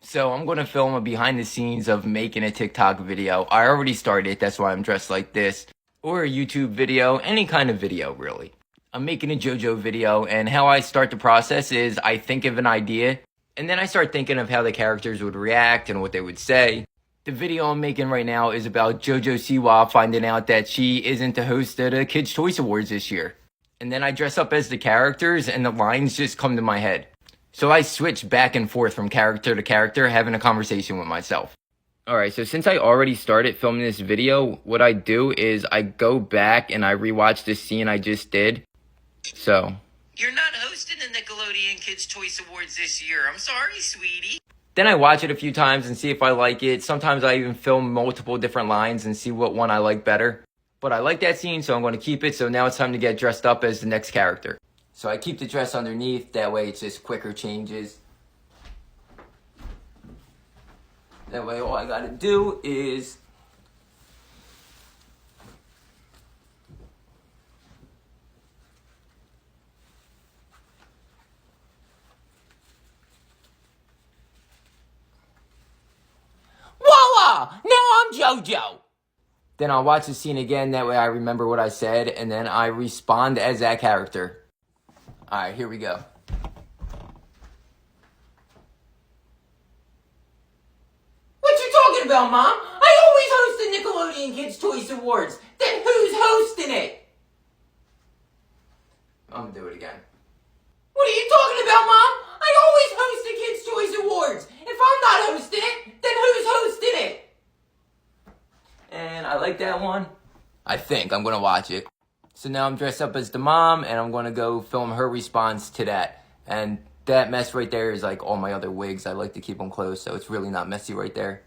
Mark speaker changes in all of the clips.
Speaker 1: So I'm going to film a behind the scenes of making a TikTok video. I already started, that's why I'm dressed like this. Or a YouTube video, any kind of video really. I'm making a JoJo video, and how I start the process is I think of an idea, and then I start thinking of how the characters would react and what they would say. The video I'm making right now is about JoJo Siwa finding out that she isn't the host of the Kids' Choice Awards this year. And then I dress up as the characters, and the lines just come to my head. So I switch back and forth from character to character, having a conversation with myself. Alright, so since I already started filming this video, what I do is I go back and I rewatch the scene I just did. So,
Speaker 2: you're not hosting the Nickelodeon Kids' Choice Awards this year. I'm sorry, sweetie.
Speaker 1: Then I watch it a few times and see if I like it. Sometimes I even film multiple different lines and see what one I like better. But I like that scene, so I'm going to keep it. So now it's time to get dressed up as the next character. So I keep the dress underneath. That way it's just quicker changes. That way all I got to do is... voila! Now I'm JoJo! Then I'll watch the scene again, that way I remember what I said, and then I respond as that character. Alright, here we go. What you talking about, Mom? I always host the Nickelodeon Kids' Choice Awards. Then who's hosting it? I'm gonna do it again. What are you talking about, Mom? I always host the Kids' Choice Awards. If I'm not hosting it, then who's hosting it? And I like that one. I think I'm gonna watch it. So now I'm dressed up as the mom, and I'm gonna go film her response to that. And that mess right there is like all my other wigs. I like to keep them close, so it's really not messy right there.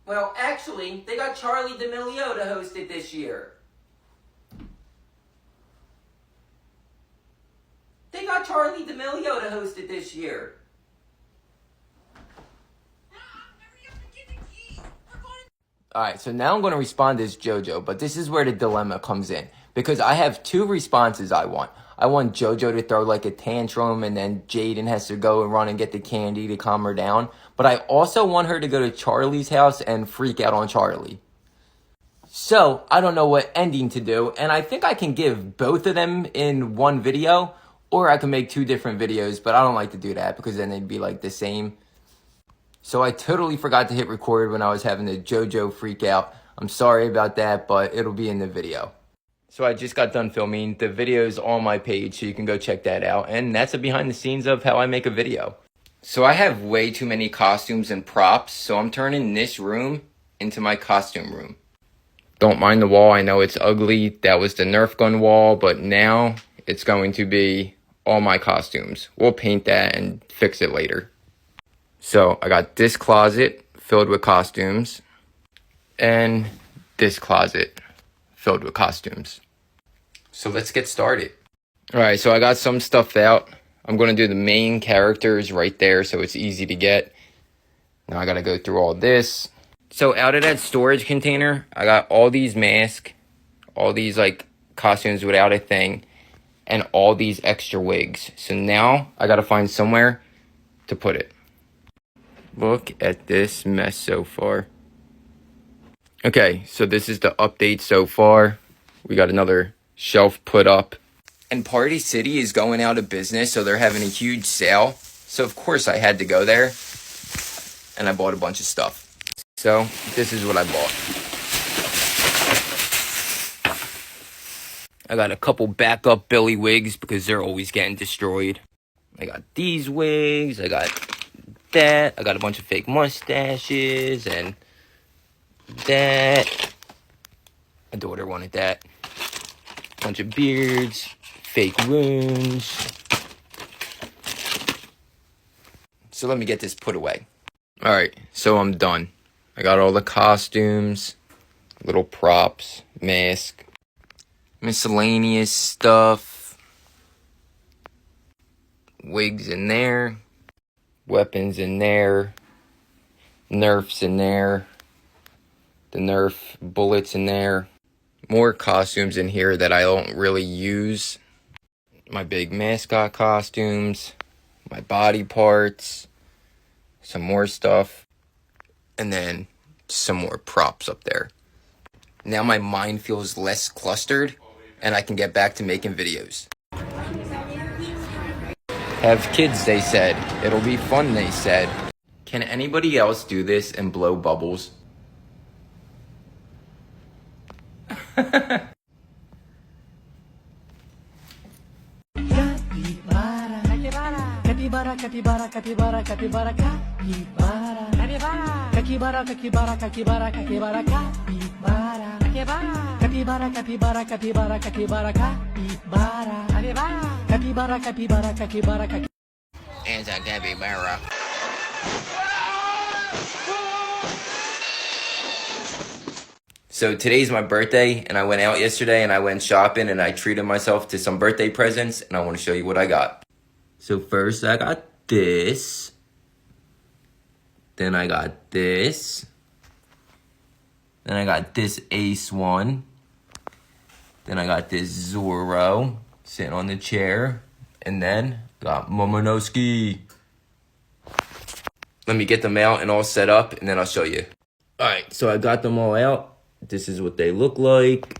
Speaker 1: Well, actually, they got Charlie D'Amelio to host it this year. They got Charlie D'Amelio to host it this year. Alright, so now I'm going to respond as JoJo, but this is where the dilemma comes in. Because I have two responses I want. I want JoJo to throw like a tantrum, and then Jaden has to go and run and get the candy to calm her down. But I also want her to go to Charlie's house and freak out on Charlie. So, I don't know what ending to do, and I think I can give both of them in one video, or I can make two different videos, but I don't like to do that because then they'd be like the same. So I totally forgot to hit record when I was having the JoJo freak out. I'm sorry about that, but it'll be in the video. So I just got done filming. The video's on my page, so you can go check that out. And that's a behind the scenes of how I make a video. So I have way too many costumes and props, so I'm turning this room into my costume room. Don't mind the wall, I know it's ugly. That was the Nerf gun wall, but now it's going to be all my costumes. We'll paint that and fix it later. So I got this closet filled with costumes and this closet filled with costumes. So let's get started. Alright, so I got some stuff out. I'm going to do the main characters right there so it's easy to get. Now I got to go through all this. So out of that storage container, I got all these masks, all these like costumes without a thing, and all these extra wigs. So now I got to find somewhere to put it. Look at this mess so far. Okay, so this is the update so far. We got another shelf put up. And Party City is going out of business, so they're having a huge sale. So of course I had to go there. And I bought a bunch of stuff. So this is what I bought. I got a couple backup Billy wigs because they're always getting destroyed. I got these wigs, I got that. I got a bunch of fake mustaches and that. My daughter wanted that. Bunch of beards, fake wounds. So let me get this put away. Alright, so I'm done. I got all the costumes, little props, mask, miscellaneous stuff, wigs in there. Weapons in there, Nerfs in there, the Nerf bullets in there, more costumes in here that I don't really use. my big mascot costumes, my body parts, some more stuff, and then some more props up there. Now my mind feels less clustered, and I can get back to making videos. Have kids, they said. It'll be fun, they said. Can anybody else do this and blow bubbles?
Speaker 3: Capybara, capybara, capybara, capybara, capybara. Capybara, capybara, capybara, capybara, capybara. Capybara, capybara, capybara, capybara, capybara. Capybara, capybara, capybara, capybara.
Speaker 1: It's a capybara. So today's my birthday, and I went out yesterday, and I went shopping, and I treated myself to some birthday presents, and I want to show you what I got. So first I got this. Then I got this. Then I got this Ace one. Then I got this Zorro sitting on the chair. And then got Momonosuke. Let me get them out and all set up, and then I'll show you. Alright, so I got them all out. This is what they look like.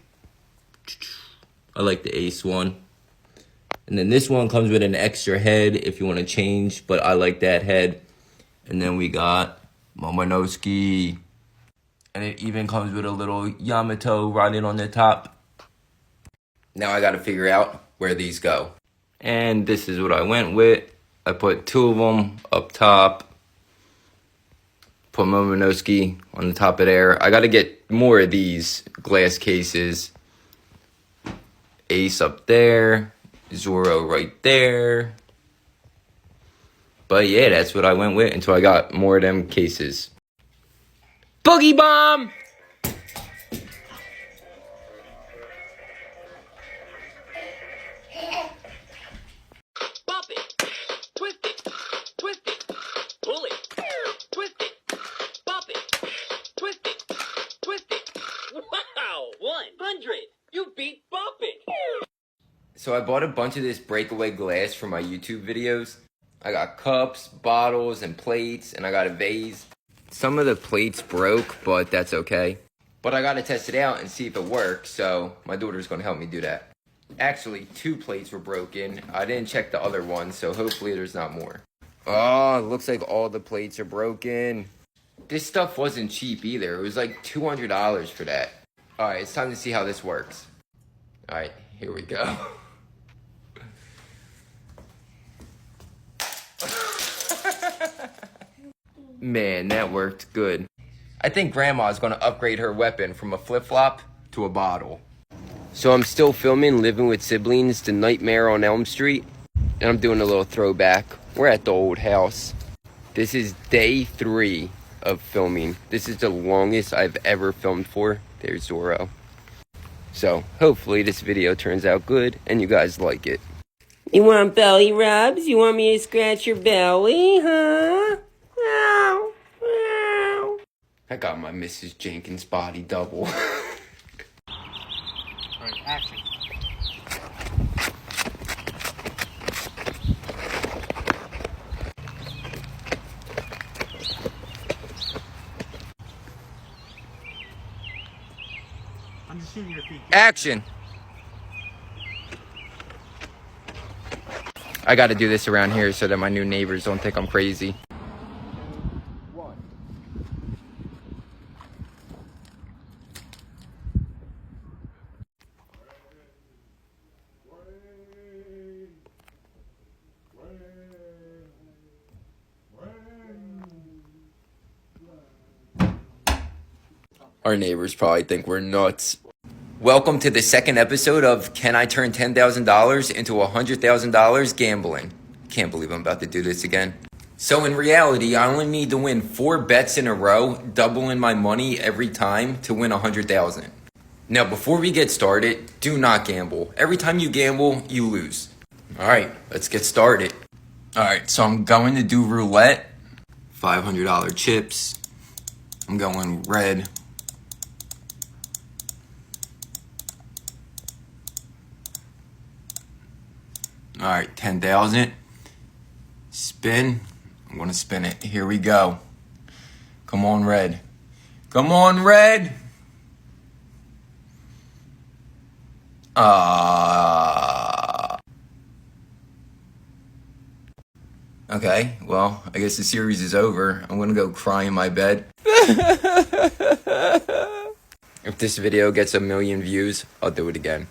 Speaker 1: I like the Ace one. And then this one comes with an extra head if you want to change, but I like that head. And then we got Momonosuke. And it even comes with a little Yamato riding on the top. Now I got to figure out where these go. And this is what I went with. I put two of them up top. Put Momonosuke on the top of there. I got to get more of these glass cases. Ace up there. Zorro right there. But yeah, that's what I went with until I got more of them cases. Boogie Bomb!
Speaker 4: Bop it, twist it, pull it, twist it, bop it, twist it, twist it. Wow, 100! You beat Bop It!
Speaker 1: So I bought a bunch of this breakaway glass for my YouTube videos. I got cups, bottles, and plates, and I got a vase. Some of the plates broke, but that's okay. But I gotta test it out and see if it works, so my daughter's gonna help me do that. Actually, 2 plates were broken. I didn't check the other one, so hopefully there's not more. Oh, it looks like all the plates are broken. This stuff wasn't cheap either. It was like $200 for that. Alright, it's time to see how this works. Alright, here we go. Man, that worked good. I think Grandma's gonna upgrade her weapon from a flip-flop to a bottle. So I'm still filming Living with Siblings, The Nightmare on Elm Street. And I'm doing a little throwback. We're at the old house. This is day 3 of filming. This is the longest I've ever filmed for. There's Zorro. So hopefully this video turns out good and you guys like it. You want belly rubs? You want me to scratch your belly, huh? Ow, ow. I got my Mrs. Jenkins body double.
Speaker 3: Alright, action. I'm just shooting your feet.
Speaker 1: Action. I gotta do this around here so that my new neighbors don't think I'm crazy. Our neighbors probably think we're nuts. Welcome to the second episode of Can I Turn $10,000 into $100,000 Gambling? Can't believe I'm about to do this again. So in reality, I only need to win 4 bets in a row, doubling my money every time to win $100,000. Now before we get started, do not gamble. Every time you gamble, you lose. Alright, let's get started. Alright, so I'm going to do roulette. $500 chips. I'm going red. All right, 10,000. Spin. I'm going to spin it. Here we go. Come on, red. Come on, red. Okay, well, I guess the series is over. I'm going to go cry in my bed. If this video gets 1 million views, I'll do it again.